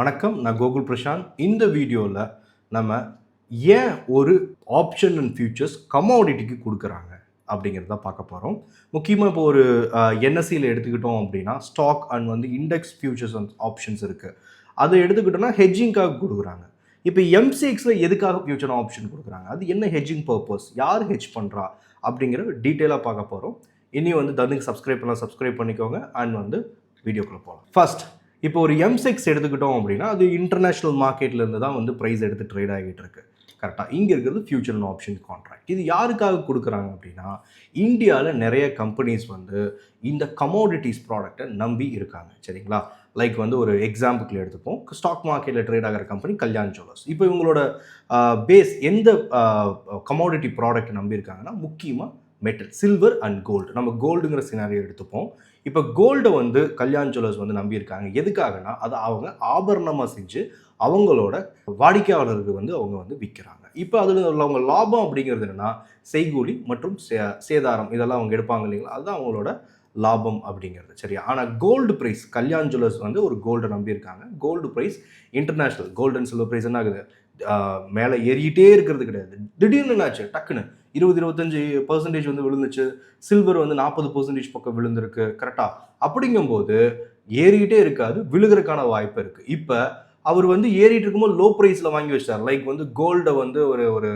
வணக்கம், நான் கோகுல் பிரசாந்த். இந்த வீடியோவில் நம்ம ஏன் ஒரு ஆப்ஷன் அண்ட் ஃபியூச்சர்ஸ் கமாடிட்டிக்கு கொடுக்குறாங்க அப்படிங்கிறத பார்க்க போகிறோம். முக்கியமாக இப்போ ஒரு என்எஸ்சியில் எடுத்துக்கிட்டோம் அப்படின்னா stock and index futures and options இருக்குது. அதை எடுத்துக்கிட்டோம்னா ஹெட்ஜிங்காக கொடுக்குறாங்க. இப்போ எம்சிஎக்ஸில் எதுக்காக ஃபியூச்சர் ஆப்ஷன் கொடுக்குறாங்க, அது என்ன ஹெட்ஜிங் பர்பஸ், யார் ஹெட்ஜ் பண்ணுறா அப்படிங்கிற டீட்டெயிலாக பார்க்க போகிறோம். இனி தனுக்கு சப்ஸ்கிரைப் பண்ணிக்கோங்க அண்ட் வீடியோக்குள்ளே போகலாம். ஃபர்ஸ்ட், இப்போ ஒரு எம்செக்ஸ் எடுத்துக்கிட்டோம் அப்படின்னா அது இன்டர்நேஷ்னல் மார்க்கெட்லேருந்து தான் ப்ரைஸ் எடுத்து ட்ரேட் ஆகிட்டு இருக்கு. கரெக்டாக இங்கே இருக்கிறது ஃபியூச்சர் அண்ட் ஆப்ஷன் கான்ட்ராக்ட். இது யாருக்காக கொடுக்குறாங்க அப்படின்னா இந்தியாவில் நிறைய கம்பெனிஸ் இந்த கமோடிட்டிஸ் ப்ராடக்டை நம்பி இருக்காங்க. சரிங்களா? லைக் ஒரு எக்ஸாம்பிள் எடுத்துப்போம். ஸ்டாக் மார்க்கெட்டில் ட்ரேட் ஆகிற கம்பெனி கல்யாண் ஜுவல்லர்ஸ். இப்போ இவங்களோட பேஸ் எந்த கமோடிட்டி ப்ராடக்ட் நம்பி இருக்காங்கன்னா முக்கியமாக மெட்டல், சில்வர் அண்ட் கோல்டு. நம்ம கோல்டுங்கிற சினாரியோ எடுத்துப்போம். இப்போ கோல்டை கல்யாண் ஜுவல்லர்ஸ் நம்பியிருக்காங்க. எதுக்காகனா அது அவங்க ஆபரணமாக செஞ்சு அவங்களோட வாடிக்கையாளருக்கு அவங்க விற்கிறாங்க. இப்போ அதில் அவங்க லாபம் அப்படிங்கிறது என்னென்னா செய்கூலி மற்றும் சேதாரம் இதெல்லாம் அவங்க எடுப்பாங்க இல்லைங்களா, அதுதான் அவங்களோட லாபம் அப்படிங்கிறது. சரியா? ஆனால் கோல்டு ப்ரைஸ், கல்யாண் ஜுவல்லர்ஸ் ஒரு கோல்டை நம்பியிருக்காங்க. Gold price international gold and silver price என்ன ஆகுது, மேலே ஏறிக்கிட்டே இருக்கிறது கிடையாது. திடீர்னு என்னாச்சு, டக்குன்னு 20-25% விழுந்துச்சு. சில்வர் 40% பக்கம் விழுந்திருக்கு. கரெக்டாக? அப்படிங்கும்போது ஏறிக்கிட்டே இருக்காது, விழுகிறதுக்கான வாய்ப்பு இருக்குது. இப்போ அவர் ஏறிட்டு இருக்கும்போது லோ ப்ரைஸில் வாங்கி வச்சார். லைக் கோல்டை ஒரு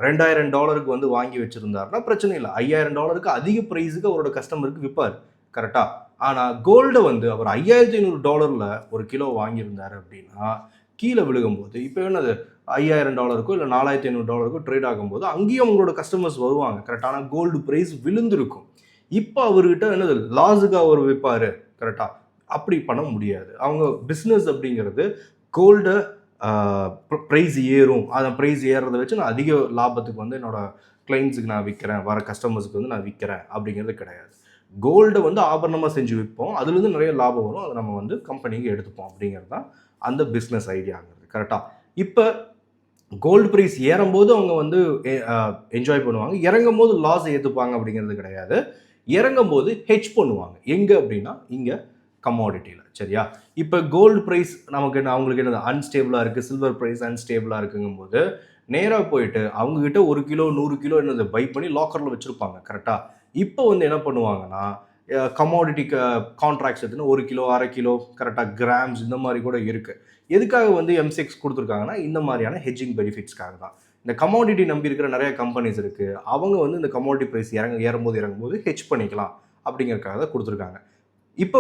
$2000 வாங்கி வச்சுருந்தாருன்னா பிரச்சனை இல்லை. $5000 அதிக ப்ரைஸுக்கு அவரோட கஸ்டமருக்கு விற்பார். கரெக்டாக? ஆனால் கோல்டை அவர் $5500 ஒரு கிலோ வாங்கியிருந்தார் அப்படின்னா கீழே விழுகும்போது இப்போ என்னது $5000 இல்லை $4500 ட்ரேட் ஆகும்போது அங்கேயும் அவங்களோட கஸ்டமர்ஸ் வருவாங்க. கரெக்டான கோல்டு ப்ரைஸ் விழுந்திருக்கும். இப்போ அவர்கிட்ட என்னது லாஸுக்கு அவர் விற்பார். கரெக்டாக? அப்படி பண்ண முடியாது. அவங்க பிஸ்னஸ் அப்படிங்கிறது கோல்டை ப்ரைஸ் ஏறும், அந்த ப்ரைஸ் ஏறுறதை வச்சு நான் அதிக லாபத்துக்கு என்னோட கிளைண்ட்ஸுக்கு நான் விற்கிறேன், வர கஸ்டமர்ஸுக்கு நான் விற்கிறேன் அப்படிங்கிறது கிடையாது. கோல்டை ஆபரணமாக செஞ்சு விற்போம், அதுலேருந்து நிறைய லாபம் வரும், அதை நம்ம கம்பெனிக்கு எடுத்துப்போம் அப்படிங்கிறது தான் அந்த பிஸ்னஸ் ஐடியாங்கிறது. கரெக்டாக? இப்போ கோல்டு ப்ரைஸ் ஏறும்போது அவங்க என்ஜாய் பண்ணுவாங்க, இறங்கும் போது லாஸ் ஏற்றுப்பாங்க அப்படிங்கிறது கிடையாது. இறங்கும் போது ஹெட்ஜ் பண்ணுவாங்க. எங்கே அப்படின்னா இங்கே கமாடிட்டியில். சரியா? இப்போ கோல்டு ப்ரைஸ் நமக்கு அவங்களுக்கு என்னது அன்ஸ்டேபிளாக இருக்குது, சில்வர் ப்ரைஸ் அன்ஸ்டேபிளாக இருக்குங்கும்போது நேராக போயிட்டு அவங்கக்கிட்ட 1 கிலோ 100 கிலோ என்னது பை பண்ணி லாக்கரில் வச்சுருப்பாங்க. கரெக்டாக? இப்போ என்ன பண்ணுவாங்கன்னா கமாடிட்டி கான்ட்ராக்ட்ஸ் எடுத்துன்னு 1 கிலோ 1/2 கிலோ கரெக்டாக கிராம்ஸ் இந்த மாதிரி கூட இருக்குது. எதுக்காக எம்சிஎக்ஸ் கொடுத்துருக்காங்கன்னா இந்த மாதிரியான ஹெட்ஜிங் பெனிஃபிட்ஸ்க்காக தான். இந்த கமாடிட்டி நம்பி இருக்கிற நிறைய கம்பெனிஸ் இருக்குது, அவங்க இந்த கமாடிட்டி ப்ரைஸ் இறங்கும்போது ஹெட்ஜ் பண்ணிக்கலாம் அப்படிங்கிறதுக்காக தான் கொடுத்துருக்காங்க. இப்போ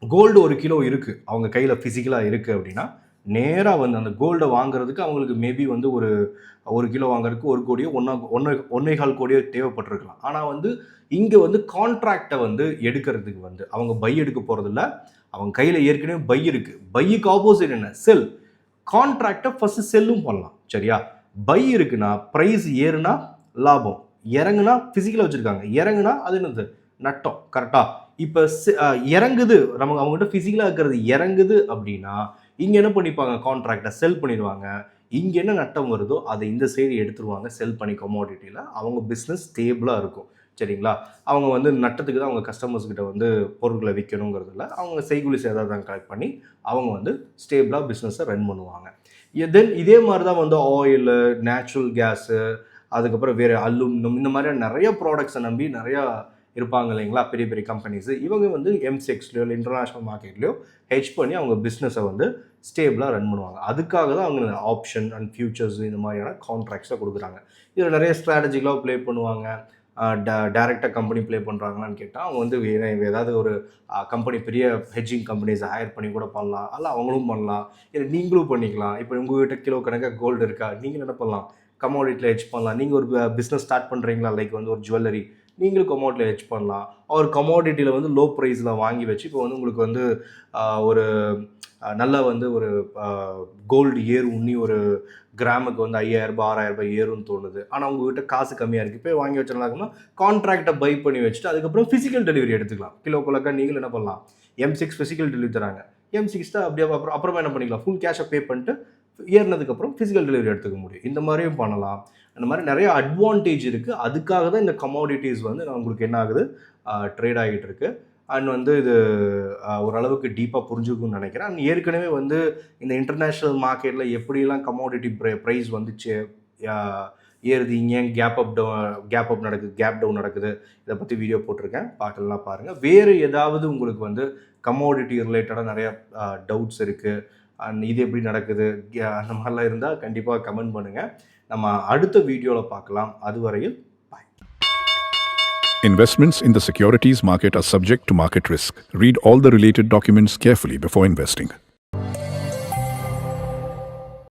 கோல்டு 1 கிலோ இருக்குது அவங்க கையில் ஃபிசிக்கலாக இருக்குது அப்படின்னா நேராக அந்த கோல்டை வாங்குறதுக்கு அவங்களுக்கு மேபி ஒரு கிலோ வாங்குறதுக்கு 1 கோடியோ 1.25 கோடியோ தேவைப்பட்டிருக்கலாம். ஆனால் இங்கே கான்ட்ராக்டை எடுக்கிறதுக்கு அவங்க பை எடுக்க போகிறதில்ல. அவங்க கையில் ஏற்கனவே பை இருக்குது. பையுக்கு ஆப்போசிட் என்ன, செல். கான்ட்ராக்டை ஃபஸ்ட்டு செல்லும் பண்ணலாம். சரியா? பை இருக்குன்னா ப்ரைஸ் ஏறுனா லாபம், இறங்குனா ஃபிசிக்கலாக வச்சுருக்காங்க, இறங்குனா அது என்னது நட்டம். கரெக்டாக? இப்போ இறங்குது, நமக்கு அவங்ககிட்ட ஃபிசிக்கலாக இருக்கிறது இறங்குது அப்படின்னா இங்கே என்ன பண்ணிப்பாங்க, கான்ட்ராக்டை செல் பண்ணிடுவாங்க. இங்கே என்ன நட்டம் வருதோ அதை இந்த சைடு எடுத்துருவாங்க, செல் பண்ணி கமோடிட்டியில். அவங்க பிஸ்னஸ் ஸ்டேபிளாக இருக்கும். சரிங்களா? அவங்க நட்டத்துக்கு தான் அவங்க கஸ்டமர்ஸ்கிட்ட பொருட்களை விற்கணுங்கிறதுல அவங்க செய்கூலி சேதாரம் கலெக்ட் பண்ணி அவங்க ஸ்டேபிளாக பிஸ்னஸை ரன் பண்ணுவாங்க. தென் இதே மாதிரி தான் ஆயிலு, நேச்சுரல் கேஸு, அதுக்கப்புறம் வேறு அலுமினியம், இந்த மாதிரியான நிறைய ப்ராடக்ட்ஸை நம்பி நிறையா இருப்பாங்க இல்லைங்களா பெரிய பெரிய கம்பெனிஸ். இவங்க எம்சிஎக்ஸ்லையோ இல்லை இன்டர்நேஷ்னல் மார்க்கெட்லையோ ஹெட்ஜ் பண்ணி அவங்க பிஸ்னஸை ஸ்டேபிளாக ரன் பண்ணுவாங்க. அதுக்காக தான் அவங்க ஆப்ஷன் அண்ட் ஃபியூச்சர்ஸ் இந்த மாதிரியான கான்ட்ராக்ட்ஸை கொடுக்குறாங்க. இதில் நிறைய ஸ்ட்ராட்டஜிக்கலாக ப்ளே பண்ணுவாங்க. டைரெக்டாக கம்பெனி ப்ளே பண்ணுறாங்களான்னு கேட்டால் அவங்க ஏதாவது ஒரு கம்பெனி, பெரிய ஹெட்ஜிங் கம்பெனிஸை ஹையர் பண்ணி கூட பண்ணலாம், அல்ல அவங்களும் பண்ணலாம், இல்லை நீங்களும் பண்ணிக்கலாம். இப்போ உங்கள்கிட்ட கிலோ கணக்காக கோல்டு இருக்கா, நீங்கள் என்ன பண்ணலாம், கமோடிட்டியில் ஹெட்ஜ் பண்ணலாம். நீங்கள் ஒரு பிஸ்னஸ் ஸ்டார்ட் பண்ணுறீங்களா, லைக் ஒரு ஜுவல்லரி, நீங்களும் கமோடிட்டியில் ஹெட்ஜ் பண்ணலாம். ஒரு கமோடிட்டியில் லோ ப்ரைஸில் வாங்கி வச்சு இப்போ உங்களுக்கு ஒரு நல்ல ஒரு கோல்டு ஏறும், இன்னி ஒரு கிராமுக்கு 5000 6000 ஏறும்னு தோணுது. ஆனால் உங்ககிட்ட காசு கம்மியாக இருக்குது, போய் வாங்கி வச்சிடலாம்னா கான்ட்ராக்டை பை பண்ணி வச்சுட்டு அதுக்கப்புறம் ஃபிசிக்கல் டெலிவரி எடுத்துக்கலாம். கிலோ குலக்கா நீங்களும் என்ன பண்ணலாம், M6 ஃபிசிக்கல் டெலிவரி தராங்க, M6 அப்படியே அப்புறமா என்ன பண்ணிக்கலாம், ஃபுல் கேஷை பே பண்ணிட்டு ஏறினதுக்கப்புறம் ஃபிசிக்கல் டெலிவரி எடுத்துக்க முடியும். இந்த மாதிரியும் பண்ணலாம். அந்த மாதிரி நிறைய அட்வான்டேஜ் இருக்குது. அதுக்காக தான் இந்த கமோடிட்டிஸ் உங்களுக்கு என்ன ஆகுது, ட்ரேட் ஆகிட்டு இருக்குது. அண்ட் வந்து இது ஓரளவுக்கு டீப்பாக புரிஞ்சுக்கும்னு நினைக்கிறேன். அண்ட் ஏற்கனவே வந்து இந்த இன்டர்நேஷ்னல் மார்க்கெட்டில் எப்படிலாம் கமோடிட்டி ப்ரைஸ் வந்துச்சு, ஏறுது, ஏன் கேப் அப் நடக்குது, கேப் டவுன் நடக்குது, இதை பற்றி வீடியோ போட்டிருக்கேன். பார்க்கலாம் பாருங்கள். வேறு ஏதாவது உங்களுக்கு வந்து கமோடிட்டி ரிலேட்டடாக நிறையா டவுட்ஸ் இருக்குது, அண்ட் இது எப்படி நடக்குது, அந்த மாதிரிலாம் இருந்தால் கண்டிப்பாக கமெண்ட் பண்ணுங்கள். நம்ம அடுத்த வீடியோவில் பார்க்கலாம். அதுவரையில் பாய். Investments in the securities market are subject to market risk. Read all the related documents carefully before investing.